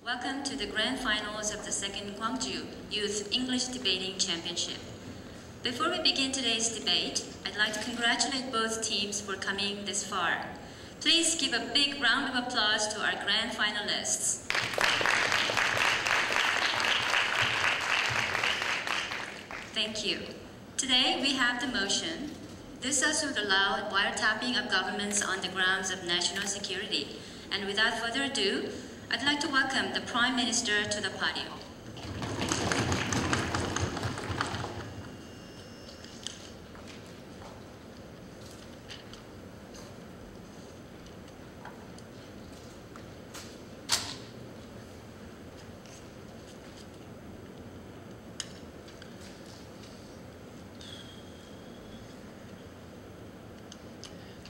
Welcome to the grand finals of the second Gwangju Youth English Debating Championship. Before we begin today's debate, I'd like to congratulate both teams for coming this far. Please give a big round of applause to our grand finalists. Thank you. Today we have the motion, "This us would allow wiretapping of governments on the grounds of national security." And without further ado, I'd like to welcome the Prime Minister to the podium.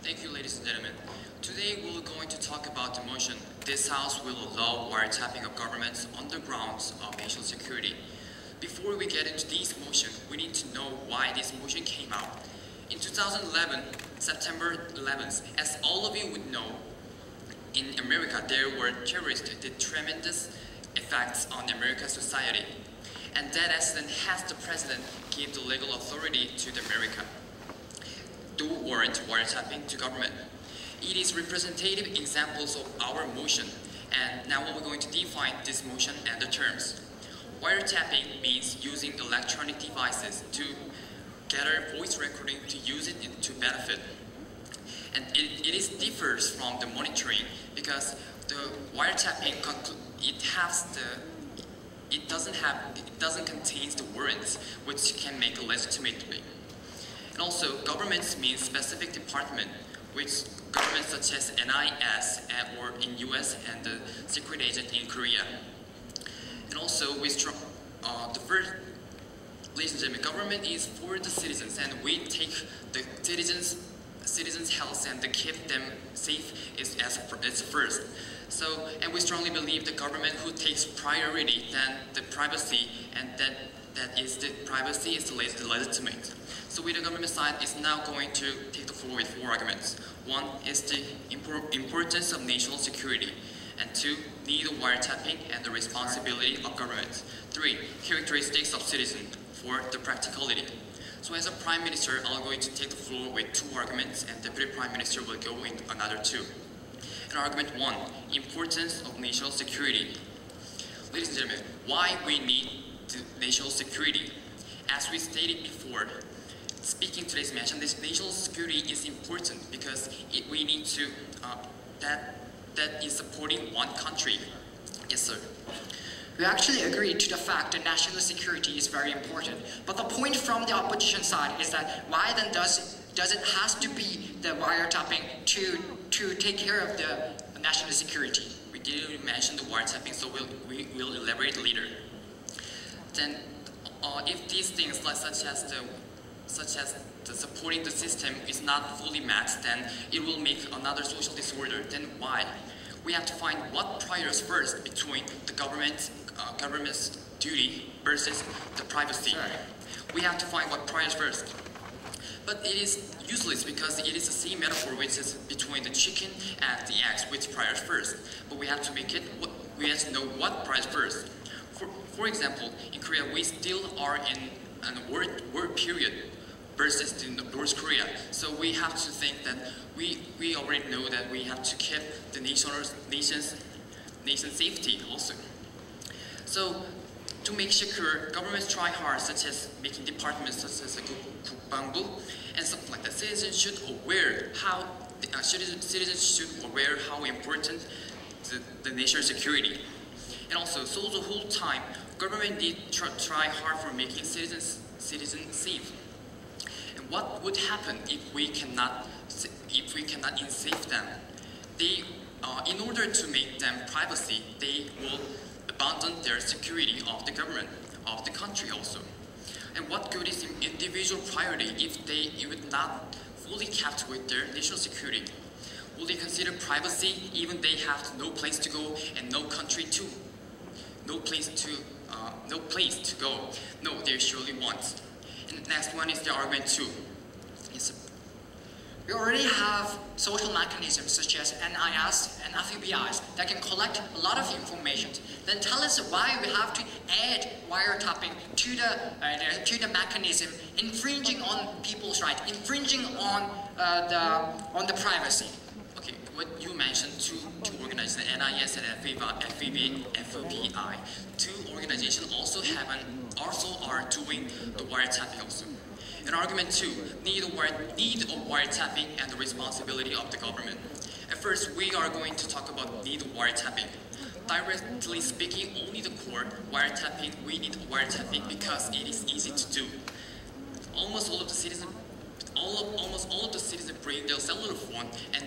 Thank you, ladies and gentlemen. Today we're going to talk about the motion, "This House will allow wiretapping of governments on the grounds of national security." Before we get into this motion, we need to know why this motion came out. In 2011, September 11th, as all of you would know, in America there were terrorists that did tremendous effects on American society. And that accident has the president give the legal authority to the America to warrant wiretapping to government. It is representative examples of our motion, and now we're going to define this motion and the terms. Wiretapping means using electronic devices to gather voice recording to use it to benefit. And it differs from the monitoring because the wiretapping it doesn't contain the warrants which can make it legitimately. And also, governments means specific department, which governments such as NIS or in US and the secret agent in Korea. And also, the first, ladies and gentlemen, government is for the citizens, and we take the citizens' health and to keep them safe is first. So, and we strongly believe the government who takes priority than the privacy, and that is the privacy is the legitimate. So with the government side is now going to take the floor with 4 arguments. 1 is the importance of national security, and 2, need of wiretapping and the responsibility of government. 3, characteristics of citizen. 4, the practicality. So as a Prime Minister, I'm going to take the floor with 2 arguments, and Deputy Prime Minister will go with another 2. And argument 1, importance of national security. Ladies and gentlemen, why we need the national security? As we stated before, speaking today's mention, this national security is important because we need to that is supporting one country. Yes, sir. We actually agree to the fact that national security is very important. But the point from the opposition side is that why then does it has to be the wiretapping to take care of the national security? We didn't mention the wiretapping, so we'll elaborate later. Then, if these things such as the supporting the system is not fully met, then it will make another social disorder. Then why? We have to find what priors first between the government's duty versus the privacy. Sure. We have to find what priors first. But it is useless because it is the same metaphor which is between the chicken and the eggs, which priors first. But we have to we have to know what priors first. For example, in Korea, we still are in a war period versus in North Korea. So we have to think that we already know that we have to keep the nation's safety also. So to make secure, governments try hard, such as making departments such as Gwangju and something like that. Citizens should aware how important the national security. And also, so the whole time, government did try hard for making citizens safe. And what would happen if we cannot ensafe them? They, in order to make them privacy, they will abandon their security of the government, of the country also. And what good is individual priority if they would not fully kept with their national security? Will they consider privacy even they have no place to go and no country to? No place to go. No, they surely won't. And the next one is the argument 2. Yes, sir. We already have social mechanisms such as NIS and FEBIs that can collect a lot of information. Then tell us why we have to add wiretapping to the mechanism, infringing on people's rights, infringing on the privacy. Okay, what you mentioned, two organizations, the NIS and FEBI, two organizations also are doing the wiretapping also. In argument 2, need of wiretapping and the responsibility of the government. At first, we are going to talk about need of wiretapping. Directly speaking, only the core wiretapping, we need wiretapping because it is easy to do. Almost all of the citizens bring their cellular phone, and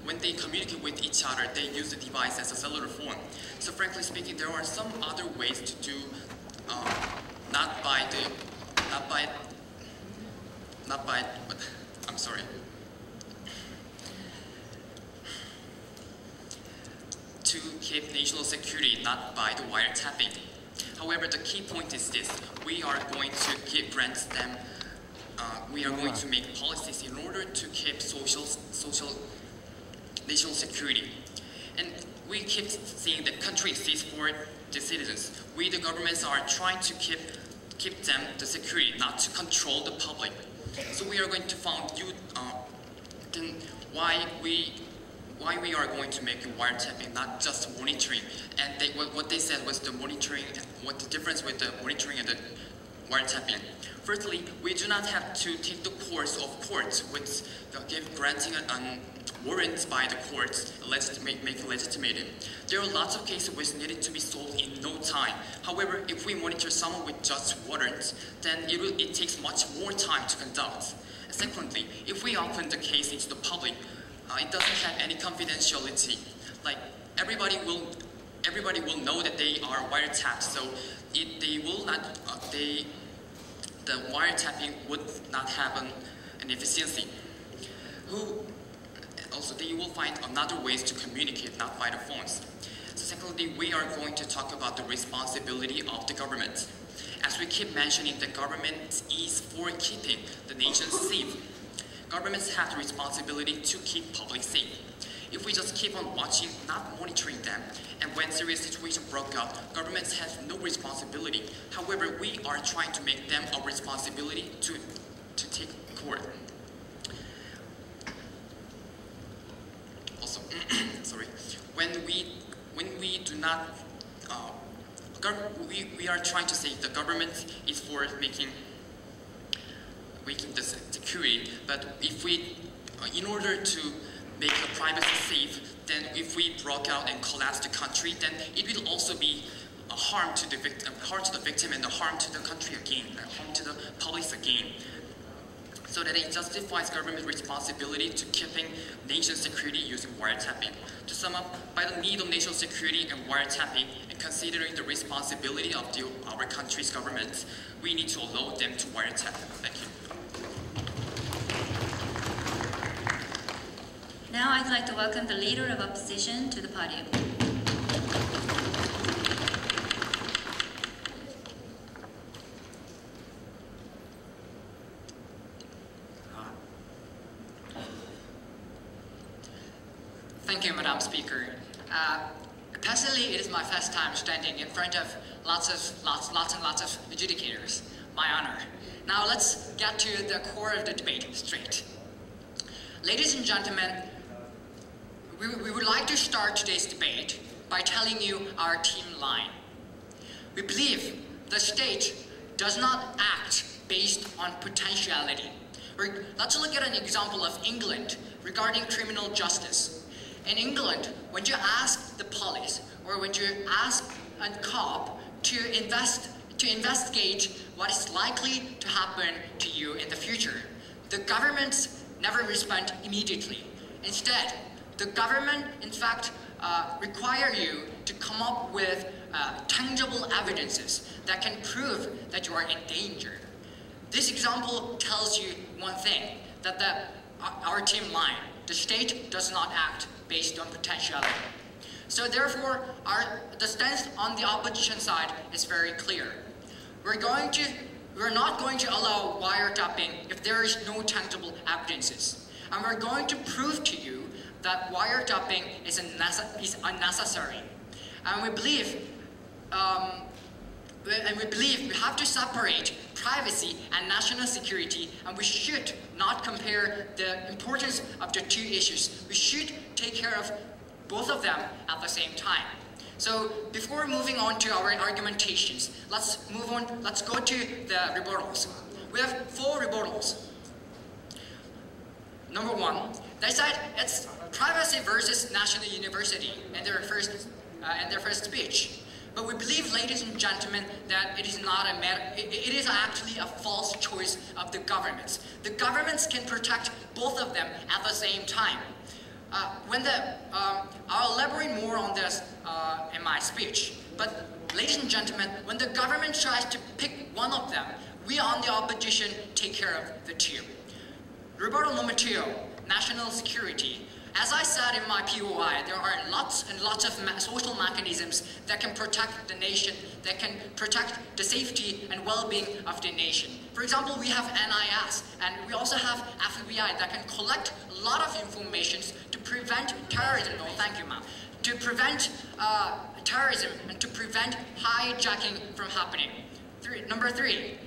when they communicate with each other, they use the device as a cellular phone. So frankly speaking, there are some other ways to do, to keep national security, not by the wiretapping. However, the key point is this: we are going to grant them. We are going to make policies in order to keep social national security. And we keep seeing that country exists for the citizens. We, the governments, are trying to keep them the security, not to control the public. So we are going to find then why we are going to make wiretapping, not just monitoring. And what they said was the monitoring, what the difference with the monitoring and the wiretapping. Firstly, we do not have to take the course of courts, which granting warrants by the courts, make legitimated. There are lots of cases which needed to be solved in no time. However, if we monitor someone with just warrants, then it takes much more time to conduct. Secondly, if we open the case into the public, it doesn't have any confidentiality. Like everybody will know that they are wiretapped, so the wiretapping would not have an efficiency. Also, they will find another ways to communicate, not by the phones. So secondly, we are going to talk about the responsibility of the government. As we keep mentioning, the government is for keeping the nation safe. Governments have the responsibility to keep public safe. If we just keep on watching, not monitoring them, and when serious situation broke out, governments have no responsibility. However, we are trying to make them a responsibility to take court. Also, sorry, when we do not, we are trying to say the government is for making the security, but if we, in order to make the privacy safe, then if we broke out and collapse the country, then it will also be a harm to the victim and a harm to the country again, harm to the public again. So that it justifies government responsibility to keeping nation security using wiretapping. To sum up, by the need of national security and wiretapping, and considering the responsibility of our country's government, we need to allow them to wiretap. Thank you. Now I'd like to welcome the leader of opposition to the podium. Thank you, Madam Speaker. Personally, it is my first time standing in front of lots and lots of adjudicators. My honor. Now let's get to the core of the debate straight. Ladies and gentlemen, we would like to start today's debate by telling you our team line. We believe the state does not act based on potentiality. Let's look at an example of England regarding criminal justice. In England, when you ask the police or when you ask a cop to investigate what is likely to happen to you in the future, the governments never respond immediately. Instead, the government, in fact, require you to come up with tangible evidences that can prove that you are in danger. This example tells you one thing, that our team line, the state does not act based on potentiality. So therefore, the stance on the opposition side is very clear. We're not going to allow wiretapping if there is no tangible evidences. and we're going to prove to you that wiretapping is unnecessary. And we believe we have to separate privacy and national security, and we should not compare the importance of the two issues. We should take care of both of them at the same time. So before moving on to our argumentations, let's go to the rebuttals. We have 4 rebuttals. Number 1, they said it's privacy versus national university in their first speech. But we believe, ladies and gentlemen, that it is not it is actually a false choice of the governments. The governments can protect both of them at the same time. I'll elaborate more on this in my speech. But ladies and gentlemen, when the government tries to pick one of them, we on the opposition take care of the two. Rebuttal number 2, national security. As I said in my POI, there are lots and lots of social mechanisms that can protect the nation, that can protect the safety and well-being of the nation. For example, we have NIS, and we also have FBI that can collect a lot of information to prevent terrorism. Oh, thank you, ma'am. To prevent terrorism and to prevent hijacking from happening. Number 3,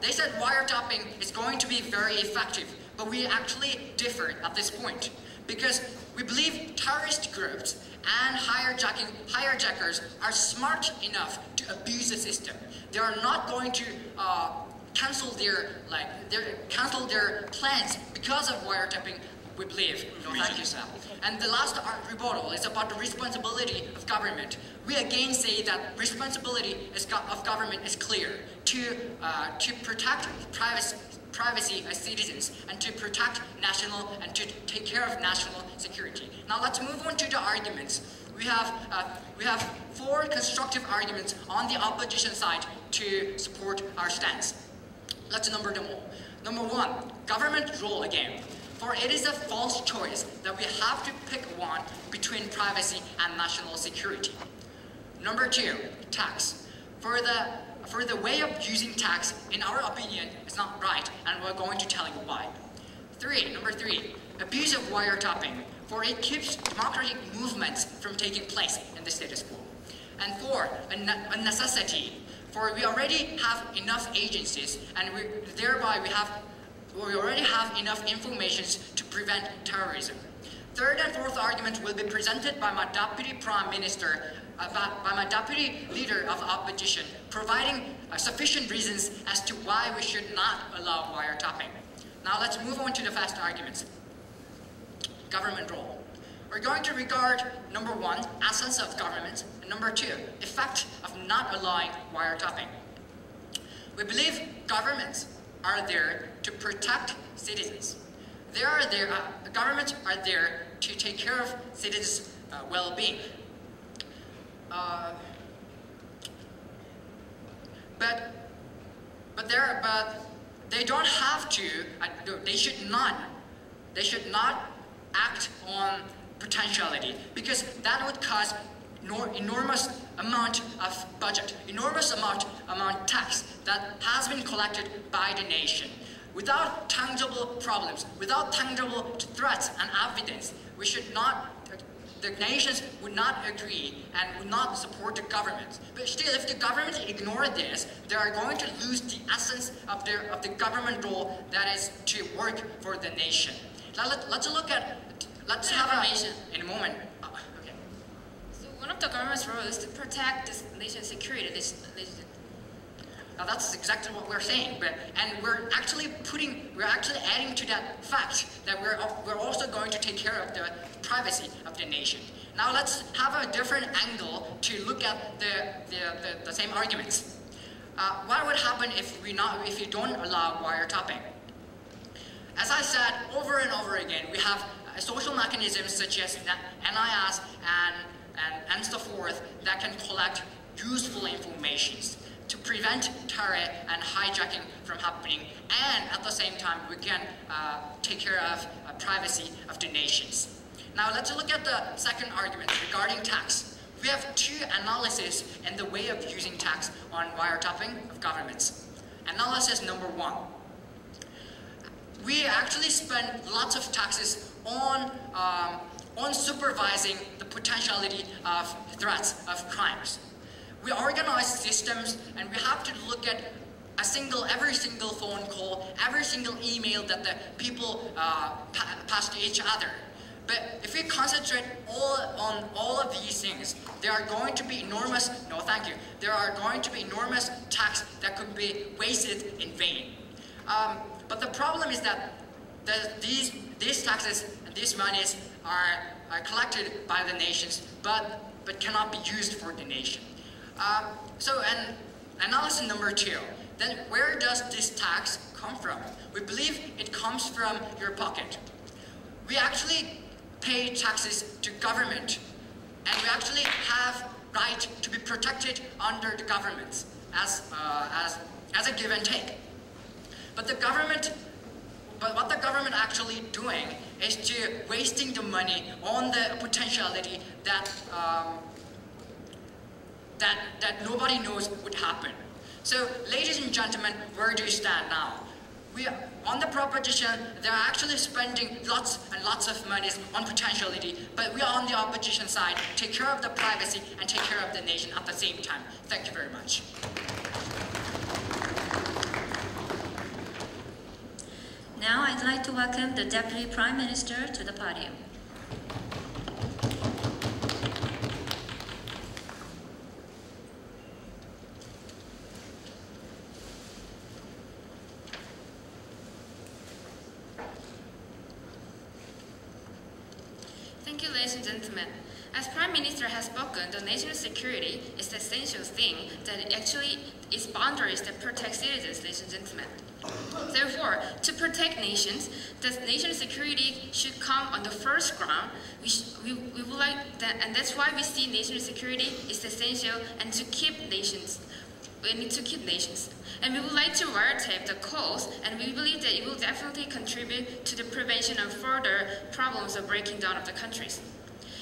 they said wiretapping is going to be very effective, but we actually differ at this point. Because we believe terrorist groups and hijackers are smart enough to abuse the system. They are not going to cancel their plans because of wiretapping, we believe. No, thank you, sir. And the last rebuttal is about the responsibility of government. We again say that responsibility of government is clear to protect privacy as citizens and to protect national and to take care of national security. Now let's move on to the arguments. We have 4 constructive arguments on the opposition side to support our stance. Let's number them all. Number 1, government role again. For it is a false choice that we have to pick one between privacy and national security. Number 2, tax. For the way of using tax, in our opinion, is not right, and we're going to tell you why. Number 3, abuse of wiretapping, for it keeps democratic movements from taking place in the status quo. And 4, a necessity, for we already have enough agencies, and we already have enough information to prevent terrorism. 3rd and 4th argument will be presented by my Deputy Prime Minister, by my Deputy Leader of Opposition, providing sufficient reasons as to why we should not allow wiretapping. Now let's move on to the fast arguments. Government role. We're going to regard number 1, essence of government, and number 2, effect of not allowing wiretapping. We believe governments are there to protect citizens. Governments are there to take care of citizens' well-being. But they don't have to. They should not act on potentiality, because that would cause enormous amount of budget, enormous amount tax that has been collected by the nation. Without tangible problems, without tangible threats and evidence, the nations would not agree and would not support the government. But still, if the government ignore this, they are going to lose the essence of the government role, that is to work for the nation. Now let's have a moment. Okay. So one of the government's roles is to protect this nation's security. Now that's exactly what we're saying, and we're actually adding to that fact that we're also going to take care of the privacy of the nation. Now let's have a different angle to look at the same arguments. What would happen if you don't allow wiretapping? As I said over and over again, we have social mechanisms such as NIS and so forth that can collect useful information to prevent terror and hijacking from happening, and at the same time we can take care of privacy of the nations. Now let's look at the second argument regarding tax. We have 2 analyses in the way of using tax on wiretapping of governments. Analysis number 1. we actually spend lots of taxes on supervising the potentiality of threats of crimes. We organize systems, and we have to look at every single phone call, every single email that the people pass to each other. But if we concentrate on all of these things, there are going to be enormous tax that could be wasted in vain. But the problem is that these taxes and these monies are collected by the nations, but cannot be used for the nation. So analysis number 2. Then where does this tax come from? We believe it comes from your pocket. We actually pay taxes to government, and we actually have right to be protected under the government as a give and take. But what the government actually doing is to wasting the money on the potentiality that nobody knows would happen. So, ladies and gentlemen, where do you stand now? We are on the proposition, they are actually spending lots and lots of money on potentiality, but we are on the opposition side, take care of the privacy and take care of the nation at the same time. Thank you very much. Now I'd like to welcome the Deputy Prime Minister to the podium. Thank you, ladies and gentlemen. As Prime Minister has spoken, the national security is the essential thing that actually is boundaries that protect citizens, ladies and gentlemen. Therefore, to protect nations, the national security should come on the first ground. We would like that, and that's why we see national security is essential, and to keep nations. We need to keep nations. And we would like to wiretap the calls, and we believe that it will definitely contribute to the prevention of further problems of breaking down of the countries.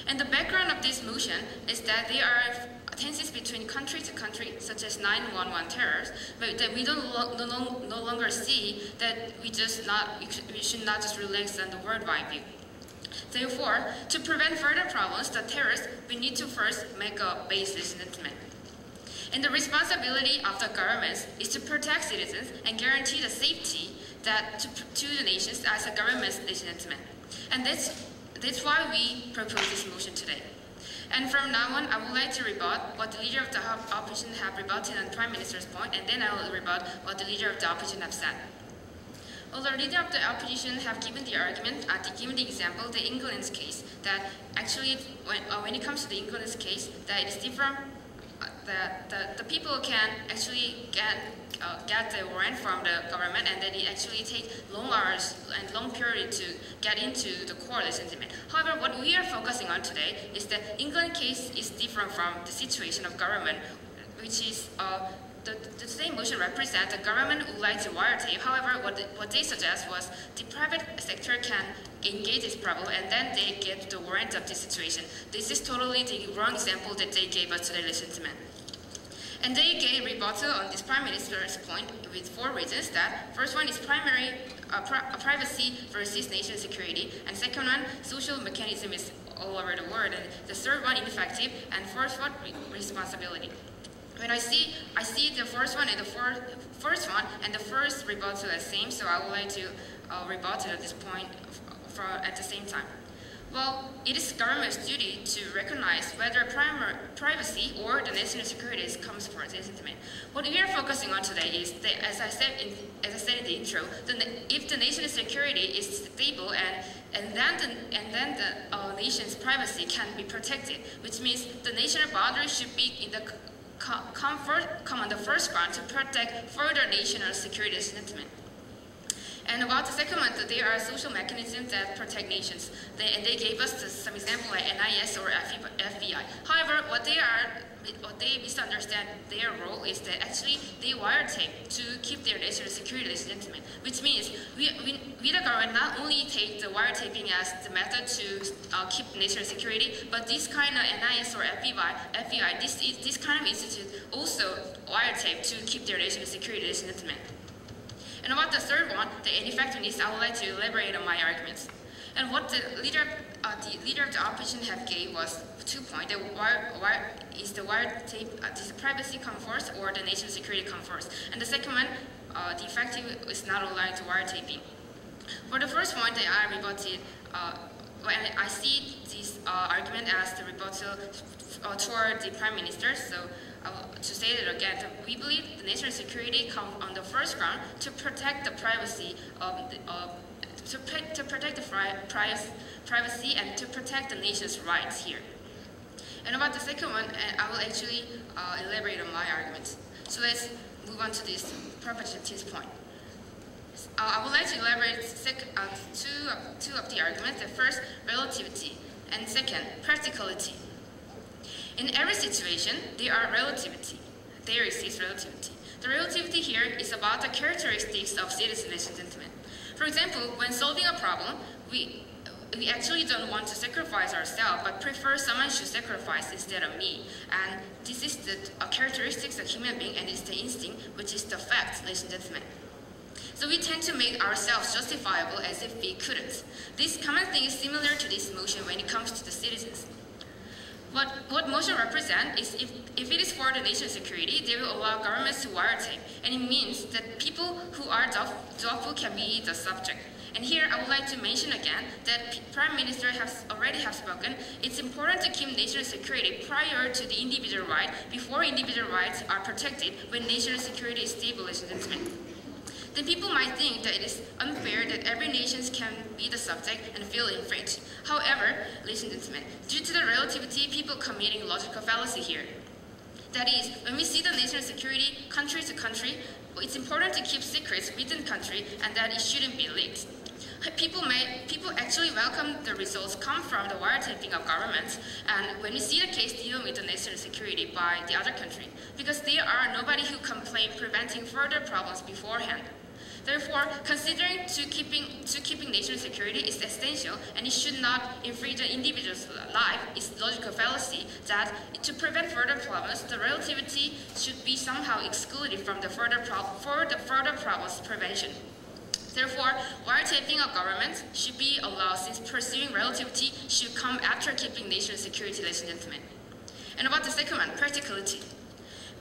And the background of this motion is that there are tensions between country to country, such as 911 terrors, but that we no longer see that we should not just relax on the worldwide view. Therefore, to prevent further problems, the terrorists, we need to first make a basis implement. And the responsibility of the governments is to protect citizens and guarantee the safety to the nations as a government's implement. And that's why we propose this motion today. And from now on, I would like to rebut what the leader of the opposition have rebutted on Prime Minister's point, and then I will rebut what the leader of the opposition have said. Although the leader of the opposition have given the argument, given the example, the England's case, that actually when it comes to the England's case, that it is different. That the people can actually get the warrant from the government, and that it actually takes long hours and long period to get into the court sentiment. However, what we are focusing on today is that England case is different from the situation of government, which is the same motion represents the government would like to wiretap. However, what they suggest was the private sector can engage this problem, and then they get the warrant of this situation. This is totally the wrong example that they gave us today, ladies and gentlemen. And they gave rebuttal on this Prime Minister's point with 4 reasons. That first one is privacy versus nation security, and second one, social mechanism is all over the world, and the third one, ineffective, and fourth one, responsibility. When I see the first one and the first rebuttal as same, so I would like to rebuttal at this point at the same time. Well, it is government's duty to recognize whether privacy or the national security comes first, isn't it? What we are focusing on today is that, as I said in the intro, if the national security is stable and then the nation's privacy can be protected, which means the national boundaries should be in the come on the first ground to protect further national security sentiment. And about the second one, there are social mechanisms that protect nations. They gave us some example like NIS or FBI. However, what they misunderstand their role is that actually they wiretap to keep their national security sentiment, which means we the government not only take the wiretapping as the method to keep national security, but this kind of NIS or FBI, this kind of institute also wiretap to keep their national security sentiment. And about the third one, the ineffectiveness, I would like to elaborate on my arguments. And what the leader of the opposition have gave was 2 points. Is the wiretape, does the privacy come first or the national security come first? And the second one, the effective is not aligned to wiretaping. For the first point that I rebutted, when I see this argument as the rebuttal toward the Prime Minister, so to say it again, we believe the national security comes on the first ground to protect the privacy of to protect the privacy and to protect the nation's rights here. And about the second one, I will actually elaborate on my arguments. So let's move on to this proposition's point. I would like to elaborate two of the arguments. The first, relativity, and second, practicality. In every situation, there exists relativity. The relativity here is about the characteristics of citizens, ladies and gentlemen. For example, when solving a problem, we actually don't want to sacrifice ourselves, but prefer someone should sacrifice instead of me. And this is the characteristics of human being, and it's the instinct, which is the fact, ladies and gentlemen. So we tend to make ourselves justifiable as if we couldn't. This common thing is similar to this motion when it comes to the citizens. What motion represents is if it is for the nation's security, they will allow governments to wiretape, and it means that people who are doubtful can be the subject. And here I would like to mention again that Prime Minister already have spoken. It's important to keep national security prior to the individual right, before individual rights are protected when national security is stable, ladies and gentlemen. Then people might think that it is unfair that every nation can be the subject and feel infringed. However, ladies and gentlemen, due to the relativity, people committing logical fallacy here. That is, when we see the national security country to country, it's important to keep secrets within country and that it shouldn't be leaked. People actually welcome the results come from the wiretapping of governments, and when we see the case dealing with the national security by the other country, because there are nobody who complain preventing further problems beforehand. Therefore, considering to keeping national security is essential and it should not infringe the individual's life is logical fallacy that to prevent further problems, the relativity should be somehow excluded from the further problems prevention. Therefore, wiretapping of governments should be allowed since pursuing relativity should come after keeping national security, ladies and gentlemen. And about the second one, practicality.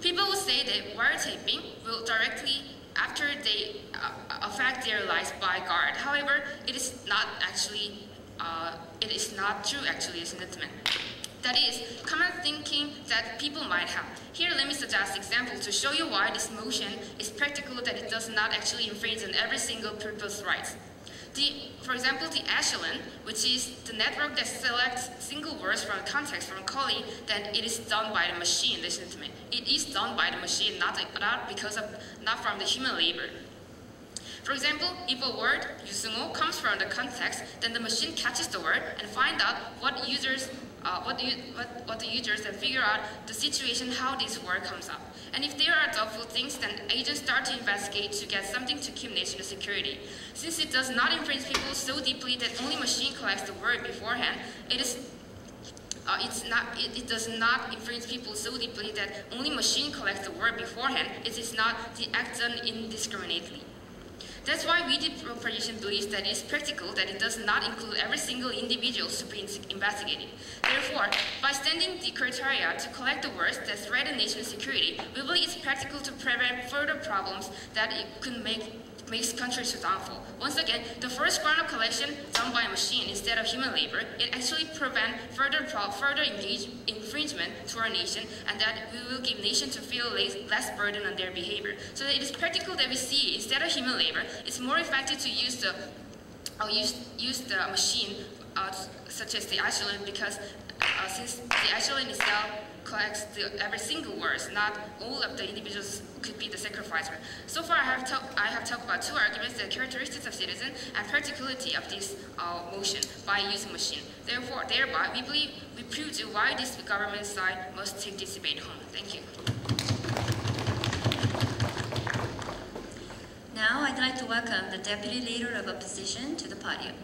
People will say that wiretapping will directly after they affect their lives by guard. However, it is not true actually, ladies and gentlemen. That is, common thinking that people might have. Here, let me suggest an example to show you why this motion is practical, that it does not actually infringe on every single people's rights. For example, the echelon, which is the network that selects single words from context from calling, then it is done by the machine, ladies and gentlemen. It is done by the machine, not from the human labor. For example, if a word, 유승호, comes from the context, then the machine catches the word and finds out what the users and figure out the situation how this word comes up. And if there are doubtful things, then agents start to investigate to get something to keep national security. Since it does not infringe people so deeply that only machine collects the word beforehand, it does not infringe people so deeply that only machine collects the word beforehand. It is not the act done indiscriminately. That's why we the proposition believes that it is practical that it does not include every single individual to be investigated. Therefore, by standing the criteria to collect the words that threaten national security, we believe it's practical to prevent further problems that it could makes countries downfall. Once again, the first round of collection done by a machine instead of human labor, it actually prevents further infringement to our nation, and that we will give nation to feel less burden on their behavior. So that it is practical that we see instead of human labor, it's more effective to use the machine such as the echelon, because since the echelon itself collects every single words, not all of the individuals could be the sacrificer. So far, I have talked about two arguments: the characteristics of citizen and practicality of this motion by using machine. Therefore, thereby, we believe we proved why this government side must take this debate home. Thank you. Now, I'd like to welcome the Deputy Leader of Opposition to the podium.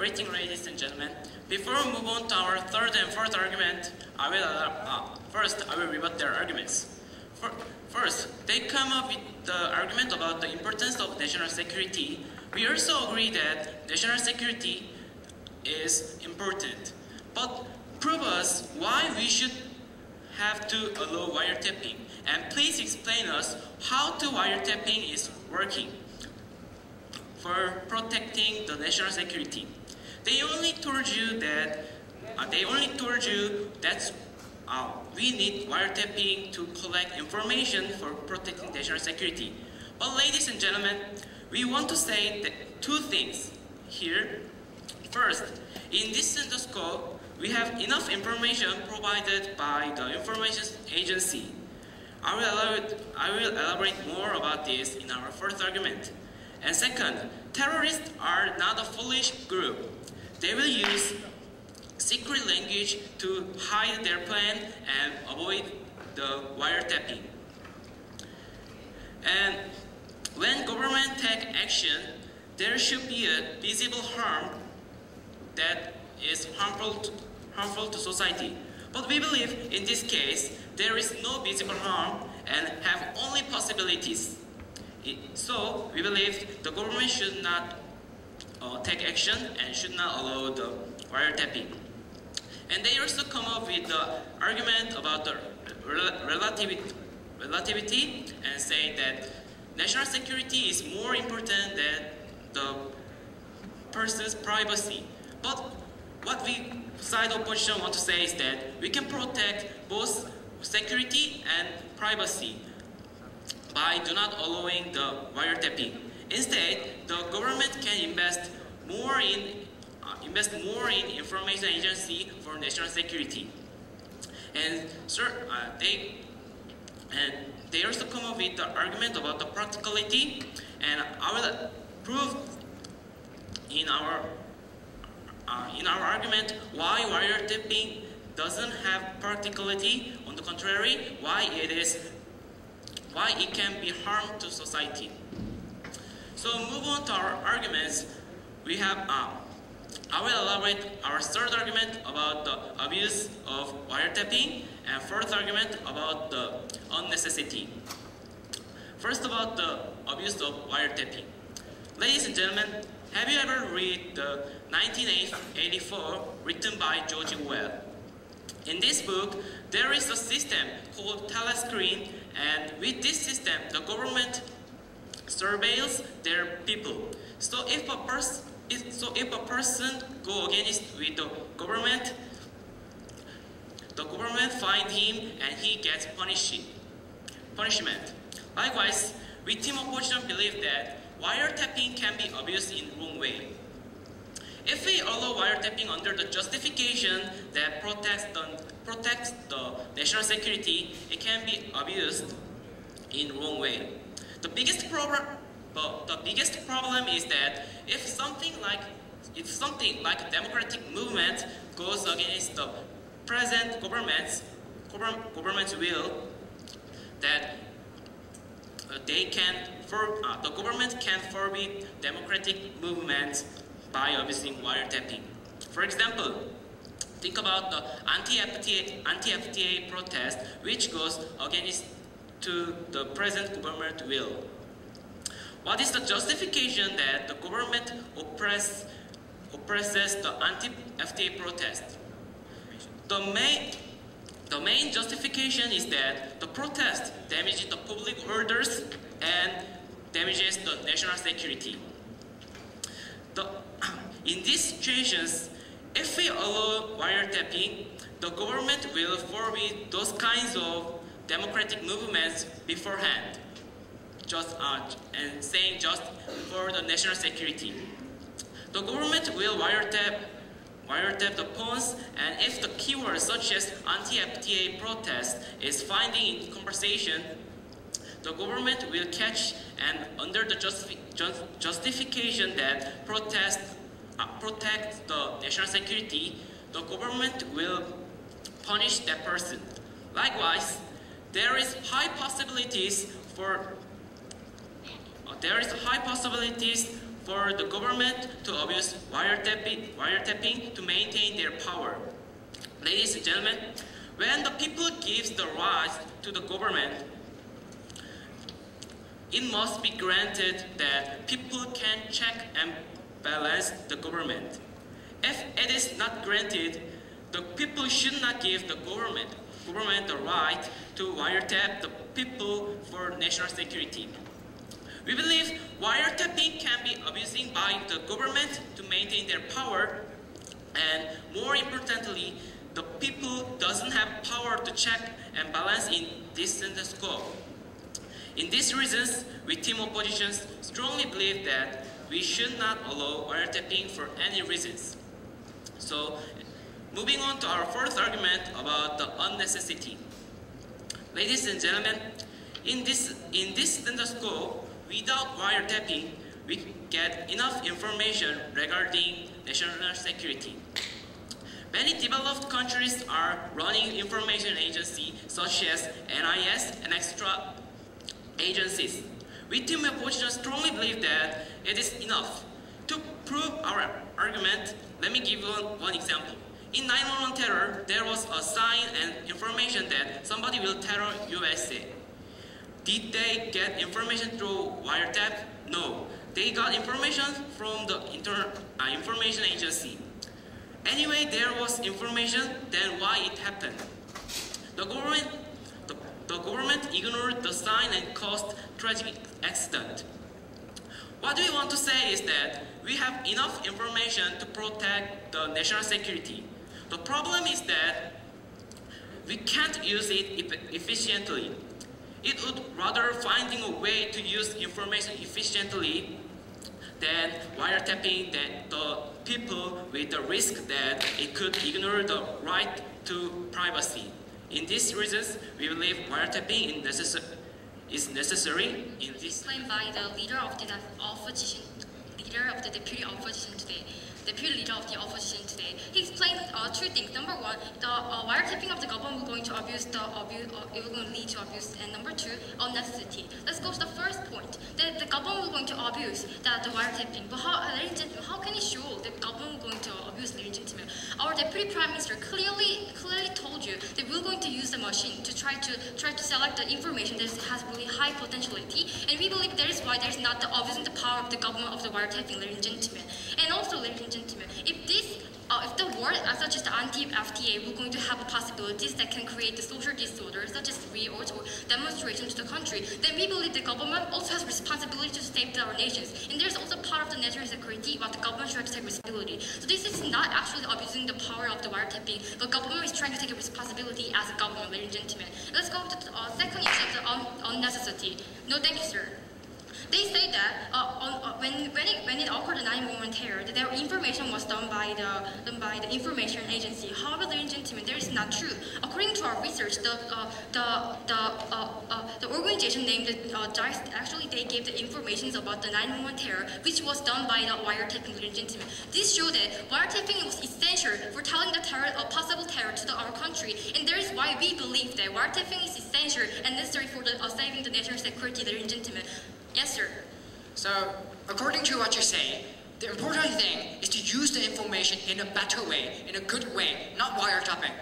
Greeting, ladies and gentlemen. Before we move on to our third and fourth argument, I will rebut their arguments. First, they come up with the argument about the importance of national security. We also agree that national security is important. But prove us why we should have to allow wiretapping. And please explain us how the wiretapping is working for protecting the national security. They only told you that we need wiretapping to collect information for protecting national security. But ladies and gentlemen, we want to say that two things here. First, in this stethoscope, we have enough information provided by the information agency. I will elaborate more about this in our fourth argument. And second, terrorists are not a foolish group. They will use secret language to hide their plan and avoid the wiretapping. And when government take action, there should be a visible harm that is harmful to society. But we believe in this case, there is no visible harm and have only possibilities. So we believe the government should not take action and should not allow the wiretapping. And they also come up with the argument about the relativity and say that national security is more important than the person's privacy. But what we side opposition want to say is that we can protect both security and privacy by not allowing the wiretapping. Instead, the government can invest more in information agency for national security. And they also come up with the argument about the practicality, and I will prove in our argument why wiretapping doesn't have practicality. On the contrary, why it can be harm to society. So move on to our arguments. We have I will elaborate our third argument about the abuse of wiretapping and fourth argument about the unnecessity. First, about the abuse of wiretapping. Ladies and gentlemen, have you ever read the 1984 written by George Orwell? In this book, there is a system called telescreen, and with this system, the government surveils their people. So if a person go against with the government find him and he gets punishment. Likewise, we team opposition believe that wiretapping can be abused in wrong way. If we allow wiretapping under the justification that protects the national security, it can be abused in wrong way. The biggest problem is that if something like democratic movement goes against the present government's will, that the government can forbid democratic movements by abusing wiretapping. For example, think about the anti-FTA protest, which goes against to the present government will. What is the justification that the government oppresses the anti-FTA protest? The main justification is that the protest damages the public orders and damages the national security. In these situations, if we allow wiretapping, the government will forbid those kinds of democratic movements beforehand, just for the national security. The government will wiretap the phones, and if the keywords such as anti-FTA protest is finding in conversation, the government will catch, and under the justification that protect the national security, the government will punish that person. Likewise, there is high possibilities for the government to abuse wiretapping to maintain their power. Ladies and gentlemen, when the people gives the right to the government, it must be granted that people can check and balance the government. If it is not granted, the people should not give the government the right to wiretap the people for national security. We believe wiretapping can be abused by the government to maintain their power, and more importantly, the people doesn't have power to check and balance in this status quo. In these reasons, we team oppositions strongly believe that we should not allow wiretapping for any reasons. So, moving on to our fourth argument about the unnecessity. Ladies and gentlemen, in this status quo, without wiretapping, we get enough information regarding national security. Many developed countries are running information agencies such as NIS and extra agencies. We team opposition strongly believe that it is enough. To prove our argument, let me give you one example. In 911 terror, there was a sign and information that somebody will terror USA. Did they get information through wiretap? No. They got information from the information agency. Anyway, there was information, then why it happened? The government ignored the sign and caused tragic accident. What we want to say is that we have enough information to protect the national security. The problem is that we can't use it efficiently. It would rather finding a way to use information efficiently than wiretapping the people with the risk that it could ignore the right to privacy. In these reasons, we believe wiretapping is necessary in this. Explained by the leader of the opposition, deputy opposition today. Deputy leader of the opposition today. He explained two things. Number one, the wiretapping of the government will going to abuse it will going to lead to abuse, and number two, unnecessity. Let's go to the first point. That the government will going to abuse the wiretapping. But how can he show the government will going to abuse the legitimate? Our deputy prime minister clearly told you that we're going to use the machine to try to select the information that has really high potentiality, and we believe that is why there's not the abusing the power of the government of the wiretapping, ladies and gentlemen. And also, ladies and gentlemen, if the world such as the anti-FTA we're going to have possibilities that can create the social disorders such as riots or demonstrations to the country, then we believe the government also has responsibility to save our nations. And there's also part of the national security what the government should take responsibility. So this is not actually abusing the power of the wiretapping, but government is trying to take a responsibility as a government, ladies and gentlemen. Let's go to the second issue of the unnecessity. No, thank you, sir. They say that when it occurred the 911 terror, their information was done by the information agency. However, ladies and gentlemen, that is not true. According to our research, the organization named DICE actually they gave the information about the 911 terror, which was done by the wiretapping, ladies and gentlemen. This showed that wiretapping was essential for telling the possible terror to our country, and that is why we believe that wiretapping is essential and necessary for saving the national security, ladies and gentlemen. Yes, sir. So, according to what you say, the important thing is to use the information in a better way, in a good way, not wiretapping.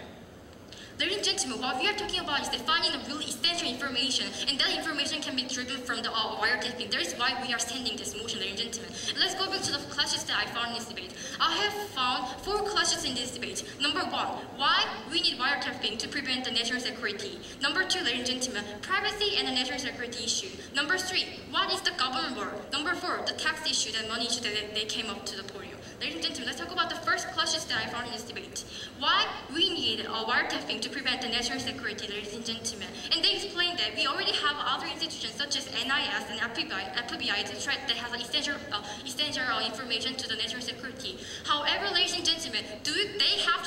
Ladies and gentlemen, what we are talking about is defining the really essential information, and that information can be driven from the wiretapping. That is why we are sending this motion, ladies and gentlemen. Let's go back to the clashes that I found in this debate. I have found 4 clashes in this debate. Number 1, why we need wiretapping to prevent the national security. Number 2, ladies and gentlemen, privacy and the national security issue. Number 3, what is the government work? Number 4, the tax issue, the money issue that they came up to the podium. Ladies and gentlemen, let's talk about the first clashes that I found in this debate. Why we need wiretapping to prevent the national security, ladies and gentlemen. And they explained that we already have other institutions such as NIS and FBI that has essential information to the national security. However, ladies and gentlemen, they have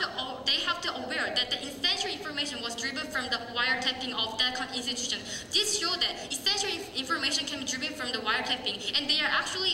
to aware that the essential information was driven from the wiretapping of that institution. This shows that essential information can be driven from the wiretapping, and they are actually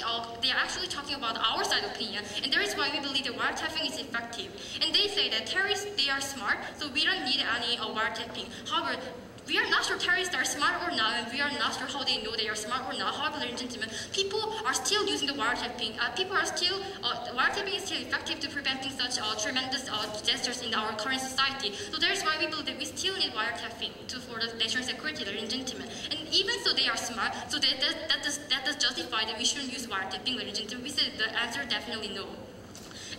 talking about our side opinion, and that is why we believe that wiretapping is effective. And they say that terrorists, they are smart, so we don't need any wiretapping. However, we are not sure terrorists are smart or not, and we are not sure how they know they are smart or not. However, ladies and gentlemen, people are still using the wiretapping. Wiretapping is still effective to preventing such tremendous disasters in our current society. So that is why we believe that we still need wiretapping for the national security, ladies and gentlemen. And even so they are smart, so that does justify that we shouldn't use wiretapping, ladies and gentlemen. We said the answer definitely no.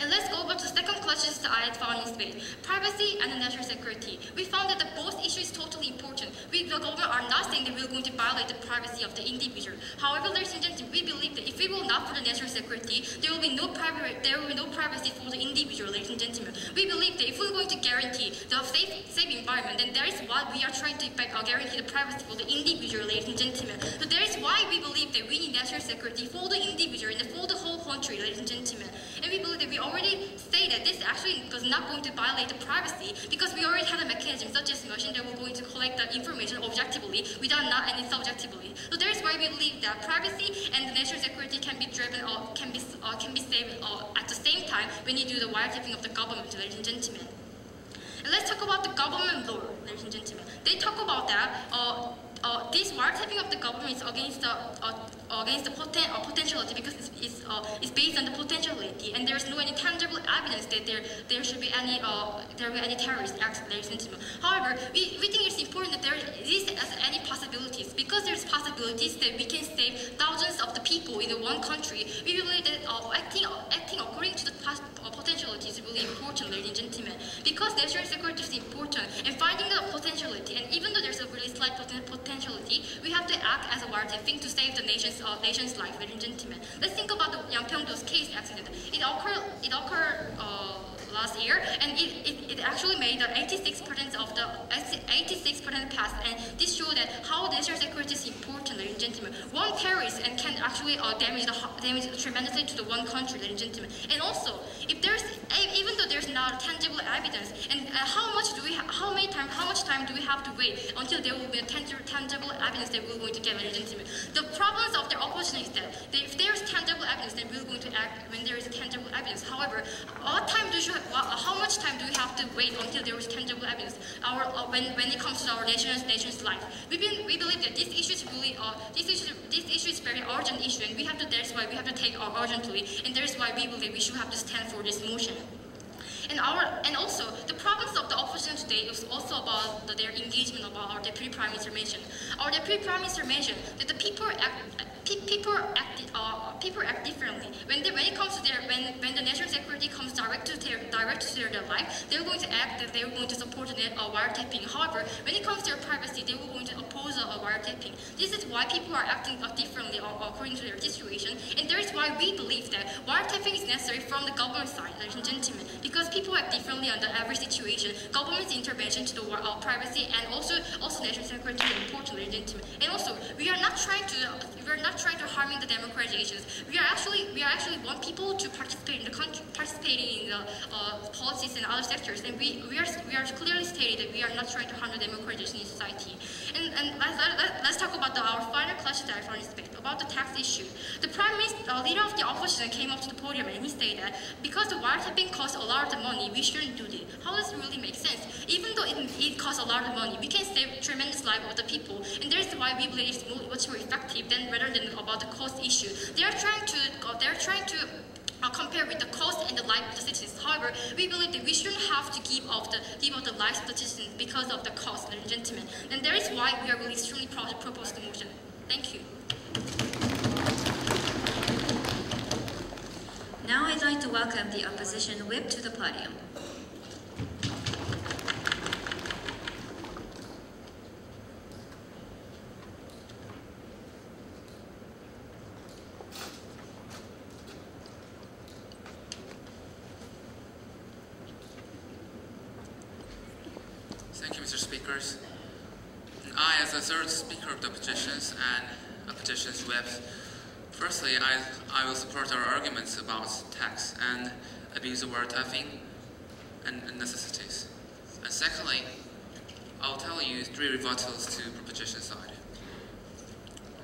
And let's go back to the second question I had found in space. Privacy and national security. We found that the both issues totally important. The government are not saying that we're going to violate the privacy of the individual. However, ladies and gentlemen, we believe that if we will not for the national security, there will be no privacy for the individual, ladies and gentlemen. We believe that if we're going to guarantee the safe environment, then that is what we are trying to guarantee the privacy for the individual, ladies and gentlemen. So that is why we believe that we need national security for the individual and for the whole country, ladies and gentlemen. And we believe that we already say that this actually was not going to violate the privacy because we already have a mechanism such as machine that we're going to collect the information objectively without not any subjectively. So that is why we believe that privacy and the national security can be driven or can be saved at the same time when you do the wiretapping of the government, ladies and gentlemen. And let's talk about the government law, ladies and gentlemen. They talk about that this wiretapping of the government is against the potentiality because it's based on the potentiality, and there's no any tangible evidence that there should be any terrorist acts, ladies and gentlemen. However, we think it's important that there is any possibilities because there's possibilities that we can save thousands of the people in the one country. We believe that acting according to the potentiality is really important, ladies and gentlemen, because national security is important and finding the potentiality. And even though there's a really slight potentiality, we have to act as a wiretapping to save the nation's life, ladies and gentlemen. Let's think about the Yangpyeongdo's case accident. It occurred last year, and it actually made the 86% pass, and this showed that how national security is important, ladies and gentlemen. One terrorist and can actually damage tremendously to the one country, ladies and gentlemen. And also, even though there's not tangible evidence, and how much time do we have to wait until there will be a tangible evidence that we're going to get, ladies and gentlemen? The problems of the opposition is that if there's tangible evidence, then we're going to act when there is tangible evidence. However, how much time do we have to wait until there is tangible evidence? When it comes to our nation's life, we believe that this issue is very urgent issue, and that's why we have to take it urgently, and that is why we believe we should have to stand for this motion. And also, the problems of the opposition today is also about their engagement about our Deputy Prime Minister mentioned. Our Deputy Prime Minister mentioned that the people act differently. When it comes to when the national security comes direct to their life, they're going to act that they're going to support wiretapping. However, when it comes to their privacy, they were going to oppose wiretapping. This is why people are acting differently according to their situation, and that is why we believe that wiretapping is necessary from the government side, ladies and gentlemen, because people act differently under every situation. Government's intervention to the privacy and also national security is important, ladies and gentlemen. And also, we are not trying to harming the democratizations. We actually want people to participate in the country, participating in the policies and other sectors. And we are clearly stated that we are not trying to harm the democratization in society. And let's talk about our final question that I found in space about the tax issue. The Prime Minister, leader of the opposition, came up to the podium and he stated that because the wiretapping costs a lot of money, we shouldn't do this. How does it really make sense? Even though it costs a lot of money, we can save tremendous life of the people, and that is why we believe it's much more effective rather than about the cost issue. They're trying to compare with the cost and the life of the citizens. However, we believe that we shouldn't have to give up the lives of the citizens because of the cost, ladies and gentlemen. And that is why we are really extremely proud to propose the motion. Thank you. Now I'd like to welcome the opposition whip to the podium. Thank you, Mr. Speakers. I, as the third speaker of the petitions and petitions whip, firstly, I will support our arguments about tax and abuse of wiretapping and necessities. And secondly, I'll tell you 3 rebuttals to proposition side.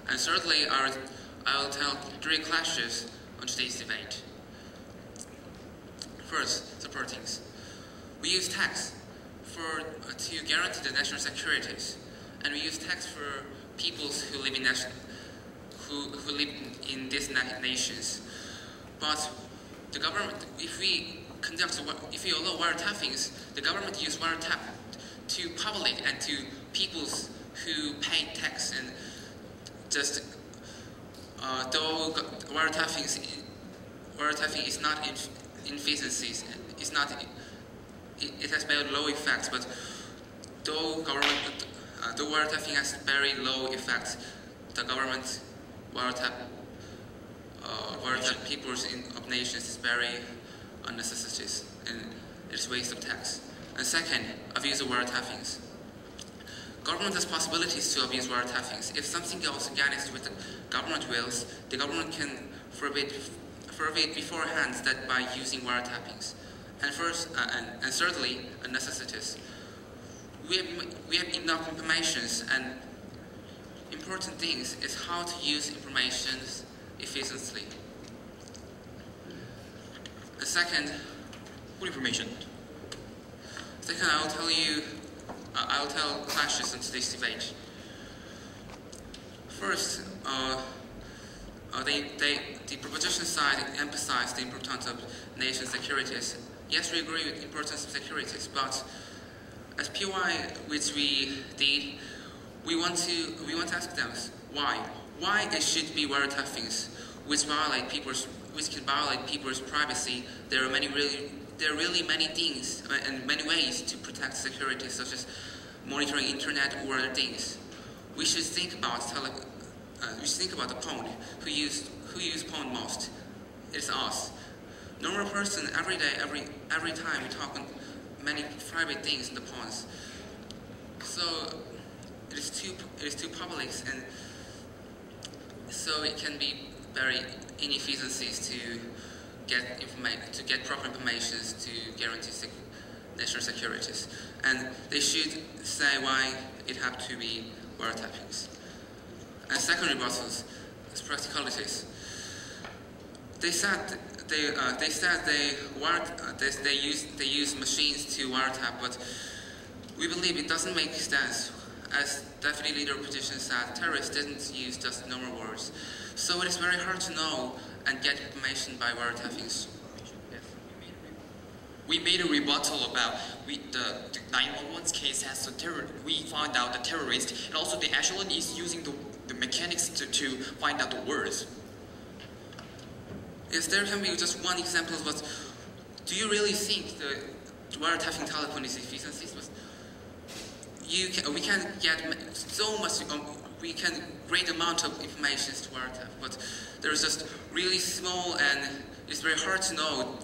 And thirdly, I will tell 3 clashes on today's debate. First, supportings. We use tax to guarantee the national securities, and we use text for peoples who live in who live in these nations. But the government, if we allow wiretappings, the government use wiretap to public and to peoples who pay tax, and just though wiretapping is not inefficiencies, it's not. It has very low effects, but though wiretapping has very low effects, the government wiretap peoples of nations is very unnecessary and it's waste of tax. And second, abuse of wiretappings. Government has possibilities to abuse wiretappings. If something goes against what the government wills, the government can forbid beforehand that by using wiretappings. And thirdly, necessities. We have enough information, and important things is how to use information efficiently. The second, What information? second, I'll tell clashes in today's debate. First, the proposition side emphasized the importance of nation securities. Yes, we agree with the importance of securities, but as PY, which we did, we want to ask them why it should be wiretappings, which can violate people's privacy. There are really many things and many ways to protect security, such as monitoring internet or other things. We should think about the pawn who use pawn most. It's us. Normal person every day, every time we talk on many private things in the pawns. So it is too public, and so it can be very inefficiencies to get proper information to guarantee national securities. And they should say why it have to be wiretappings. And second rebuttals is practicalities. They said they use machines to wiretap, but we believe it doesn't make sense. As Deputy Leader of Opposition said, terrorists didn't use just normal words. So it is very hard to know and get information by wiretappings. We made a rebuttal about the 911's case has we found out the terrorist, and also the echelon is using the mechanics to find out the words. Yes, there can be just one example, but do you really think the wiretapping telephone is efficiency? We can get so much, we can great amount of information to wiretap, but there's just really small, and it's very hard to know.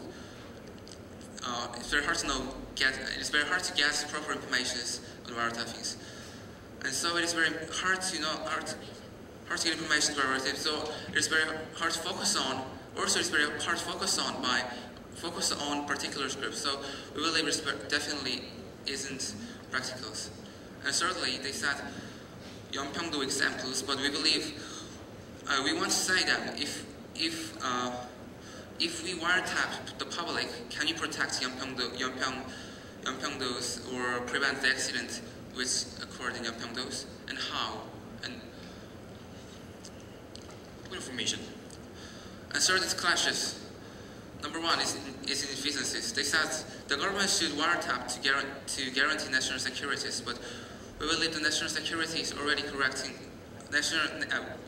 It's very hard to get proper information on wiretappings, and so it is very hard to get information by wiretapping. So it is very hard to focus on. Also, it's very hard to focus on particular scripts. So we believe it definitely isn't practical. And thirdly, they said Yeonpyeongdo examples, but we believe we want to say that if we wiretap the public, can you protect Yeonpyeongdo's or prevent the accident which occurred in Yeonpyeongdo's, and how? And What information? and third is clashes. Number one is inefficiencies. They said the government should wiretap to guarantee national securities, but we believe the national security is already correcting.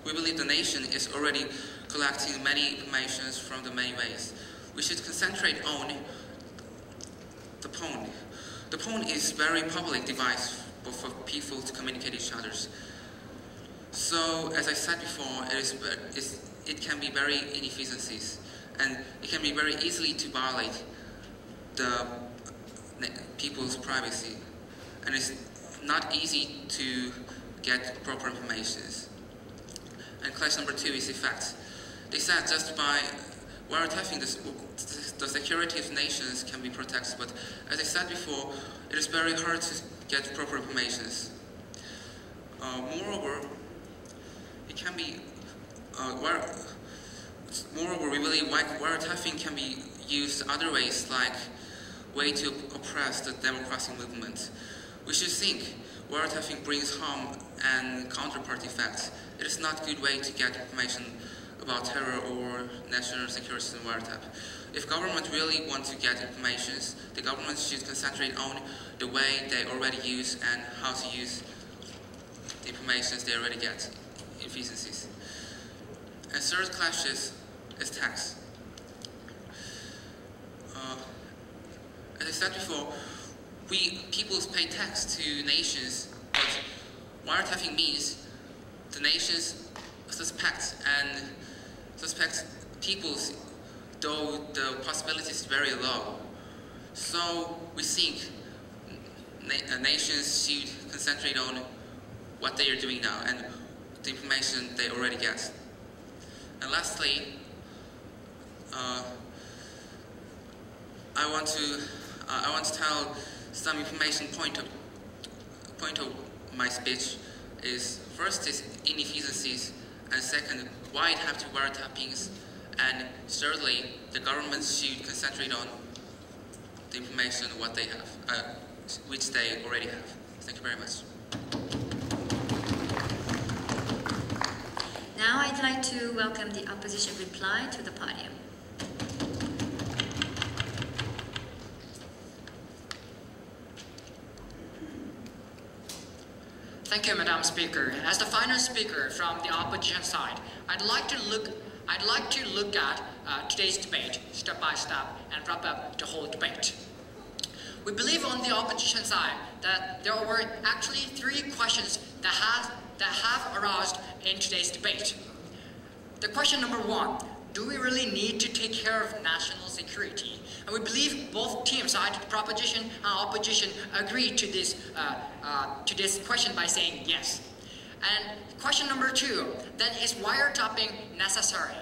We believe the nation is already collecting many information from the many ways. We should concentrate on the phone. The phone is very public device for people to communicate each other. So, as I said before, it can be very inefficiencies, and it can be very easily to violate the people's privacy, and it's not easy to get proper information. And clash number two is effects. They said just by wiretapping the security of nations can be protected, but as I said before, it is very hard to get proper information. Moreover, it can be moreover, we believe wiretapping can be used other ways, like way to oppress the democratic movement. We should think wiretapping brings harm and counterpart effects. It is not a good way to get information about terror or national security in wiretap. If government really want to get information, the government should concentrate on the way they already use and how to use the information they already get, efficiencies. And third clash is tax. As I said before, people pay tax to nations, but wiretapping means the nations suspect peoples, though the possibility is very low. So we think nations should concentrate on what they are doing now and the information they already get. And lastly, I want to tell some information point of my speech. Is first is inefficiencies, and second, why it have to wiretappings, and thirdly, the government should concentrate on the information what they have, which they already have. Thank you very much. Now I'd like to welcome the opposition reply to the podium. Thank you, Madam Speaker. As the final speaker from the opposition side, I'd like to look at today's debate step by step and wrap up the whole debate. We believe on the opposition side that there were actually three questions that have aroused in today's debate. The question number one: do we really need to take care of national security? And we believe both teams, either proposition and opposition, agree to this question by saying yes. And question number two, then, is wiretapping necessary?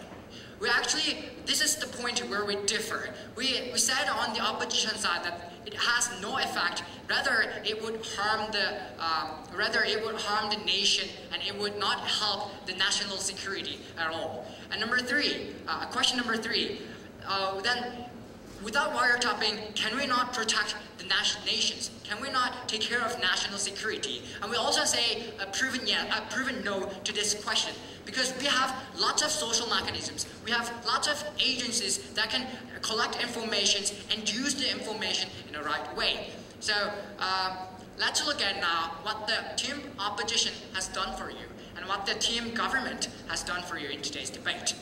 This is the point where we differ. We said on the opposition side that it has no effect. Rather, it would harm the nation, and it would not help the national security at all. And number three, question number three, then, without wiretapping, can we not protect the nations? Can we not take care of national security? And we also say a proven no to this question, because we have lots of social mechanisms. We have lots of agencies that can collect information and use the information in the right way. So let's look at now what the team opposition has done for you and what the team government has done for you in today's debate.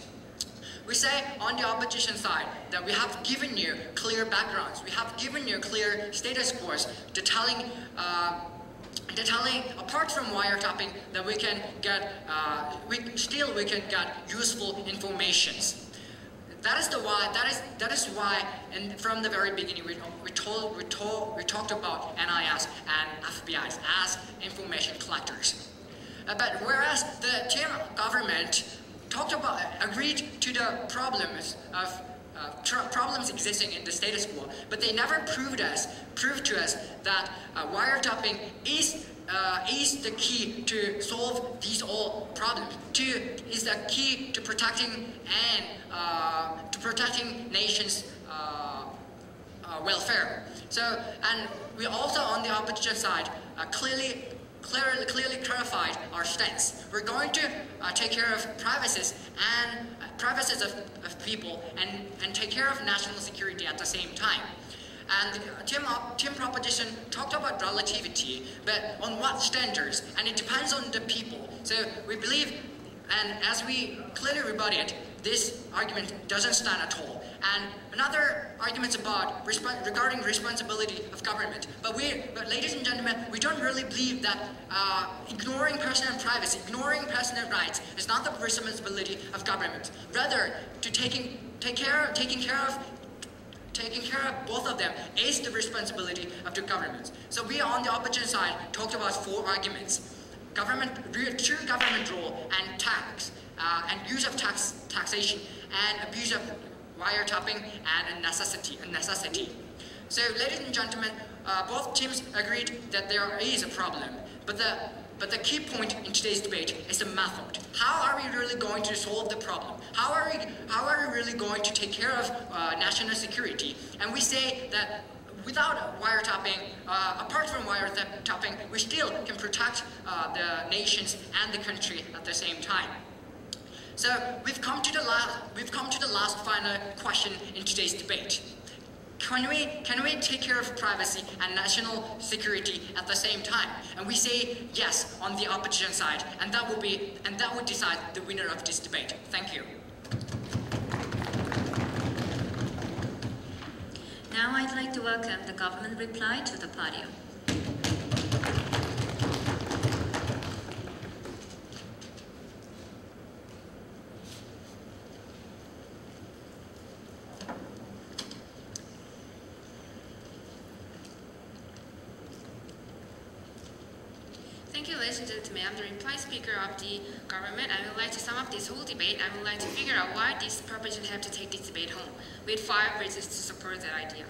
We say on the opposition side that we have given you clear backgrounds, we have given you clear status quos, detailing apart from wiretapping that we can get, we can get useful informations. That is why, and from the very beginning, we talked about NIS and FBIs as information collectors. But whereas the team government agreed to the problems existing in the status quo, but they never proved to us that wiretapping is the key to solve these all problems. Is the key to protecting nations' welfare. So, and we also on the opposition side clearly clarified our stance. We're going to take care of privacies of people and take care of national security at the same time. And the team proposition talked about relativity, but on what standards? And it depends on the people. So we believe, and as we clearly rebutted, this argument doesn't stand at all. And another argument about regarding responsibility of government. But ladies and gentlemen, we don't really believe that ignoring personal privacy, ignoring personal rights is not the responsibility of government. Rather, to taking care of both of them is the responsibility of the government. So we on the opposition side talked about four arguments: true government role and tax, and use of taxation, and abuse of wiretapping, and a necessity. So, ladies and gentlemen, both teams agreed that there is a problem, but the key point in today's debate is the method. How are we really going to solve the problem? How are we really going to take care of national security? And we say that without wiretapping, apart from wiretapping, we still can protect the nations and the country at the same time. So we've come to the last final question in today's debate. Can we take care of privacy and national security at the same time? And we say yes on the opposition side, and that would decide the winner of this debate. Thank you. Now I'd like to welcome the government reply to the podium. Thank you, ladies and gentlemen. I'm the reply speaker of the government. I would like to sum up this whole debate. I would like to figure out why this proposition have to take this debate home, with 5 reasons to support that idea.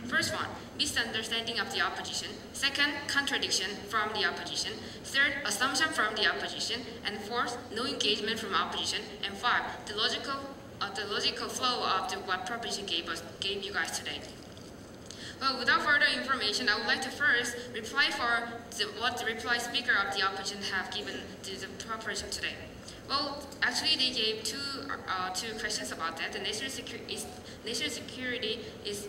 First one, misunderstanding of the opposition. Second, contradiction from the opposition. Third, assumption from the opposition. And fourth, no engagement from opposition. And 5, the logical flow of what proposition gave you guys today. Well, without further information, I would like to first reply for what the reply speaker of the opposition have given to the proposition today. Well, actually, they gave two questions about that. The national security is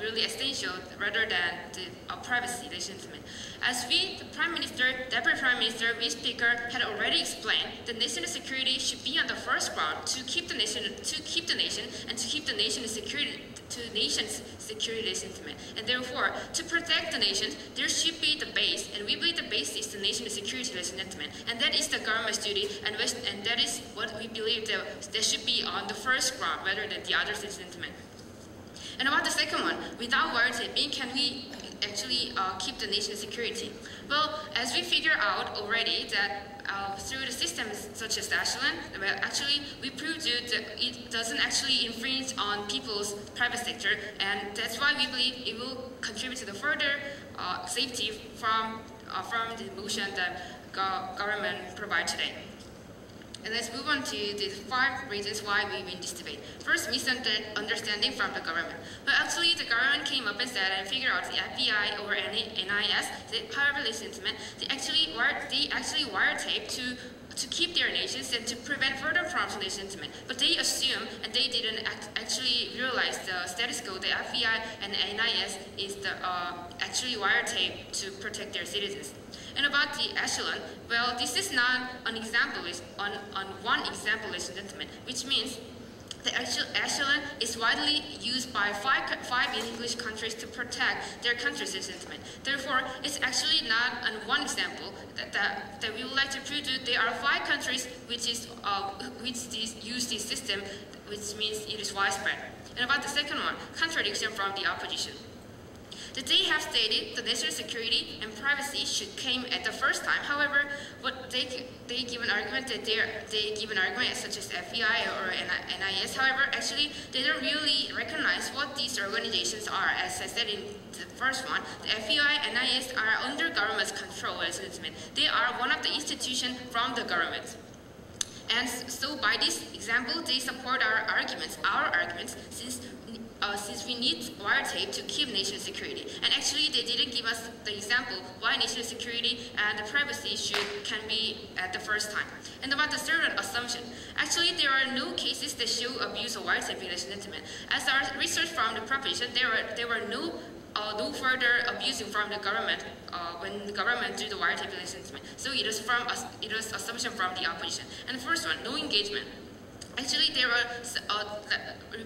really essential rather than the privacy, ladies and gentlemen. As the Prime Minister, Deputy Prime Minister, we speaker had already explained, the national security should be on the first ground to keep the nation, and to keep the nation's security. To nation's security, ladies and gentlemen. And therefore, to protect the nation, there should be the base, and we believe the base is the nation's security, ladies and gentlemen. And that is the government's duty, and that is what we believe that should be on the first ground rather than the others, ladies and gentlemen. And about the second one, without wiretapping, can we actually keep the nation's security? Well, as we figure out already that through the systems such as the Echelon, well, actually we proved that it doesn't actually infringe on people's private sector, and that's why we believe it will contribute to the further safety from the motion that government provides today. And let's move on to the 5 reasons why we win this debate. First, misunderstanding from the government. Well, actually, the government came up and said and figured out the FBI or NIS, however, ladies and gentlemen, they actually wiretape to keep their nations and to prevent further problems, ladies and gentlemen. But they assume, and they didn't actually realize the status quo, the FBI and NIS is actually wiretape to protect their citizens. And about the Echelon, well, this is not an example, on one example, ladies and gentlemen, which means the Echelon is widely used by five English countries to protect their countries, ladies and gentlemen. Therefore, it's actually not on one example that we would like to prove that there are 5 countries which use this system, which means it is widespread. And about the second one, contradiction from the opposition. That they have stated the national security and privacy should come at the first time. However, what they give an argument that they give an argument such as FBI or NIS. However, actually they don't really recognize what these organizations are. As I said in the first one, the FBI and NIS are under government's control. They are one of the institutions from the government. And so by this example, they support our arguments, since we need wiretape to keep national security. And actually, they didn't give us the example why national security and the privacy can be at the first time. And about the third assumption, actually, there are no cases that show abuse of wiretape, ladies and gentlemen. As our research from the proposition, there were no further abusing from the government when the government do the wiretape, ladies and gentlemen. So it was assumption from the opposition. And the first one, no engagement. Actually, there are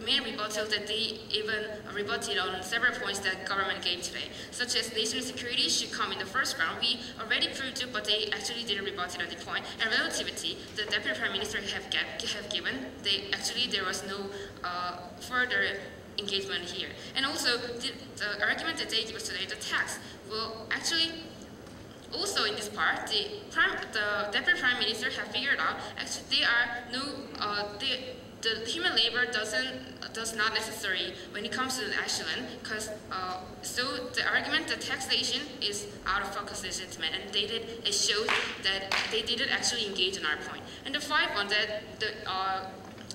main rebuttals that they even rebutted on several points that government gave today, such as national security should come in the first round. We already proved it, but they actually didn't rebut it on the point. And relativity, the Deputy Prime Minister have given, there was no further engagement here. And also, the argument that they give us today, the tax, well, actually, also in this part, the Deputy Prime Minister have figured out actually the human labor does not necessary when it comes to the Echelon, because so the argument that taxation is out of focus, and it shows that they didn't actually engage in our point. And the 5 one that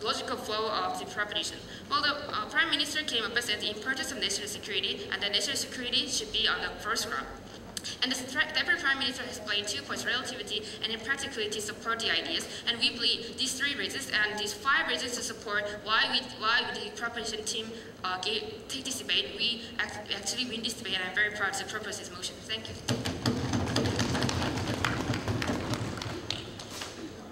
logical flow of the proposition. Well, the Prime Minister came up and said the importance of national security and that national security should be on the first ground. And the Deputy Prime Minister has played 2 points, relativity and impracticality, to support the ideas. And we believe these 3 reasons and these 5 reasons to support why the proposition team take this debate, we actually win this debate, and I'm very proud to propose this motion. Thank you.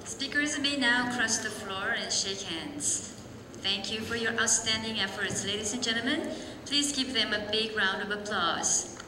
Speakers may now cross the floor and shake hands. Thank you for your outstanding efforts, ladies and gentlemen. Please give them a big round of applause.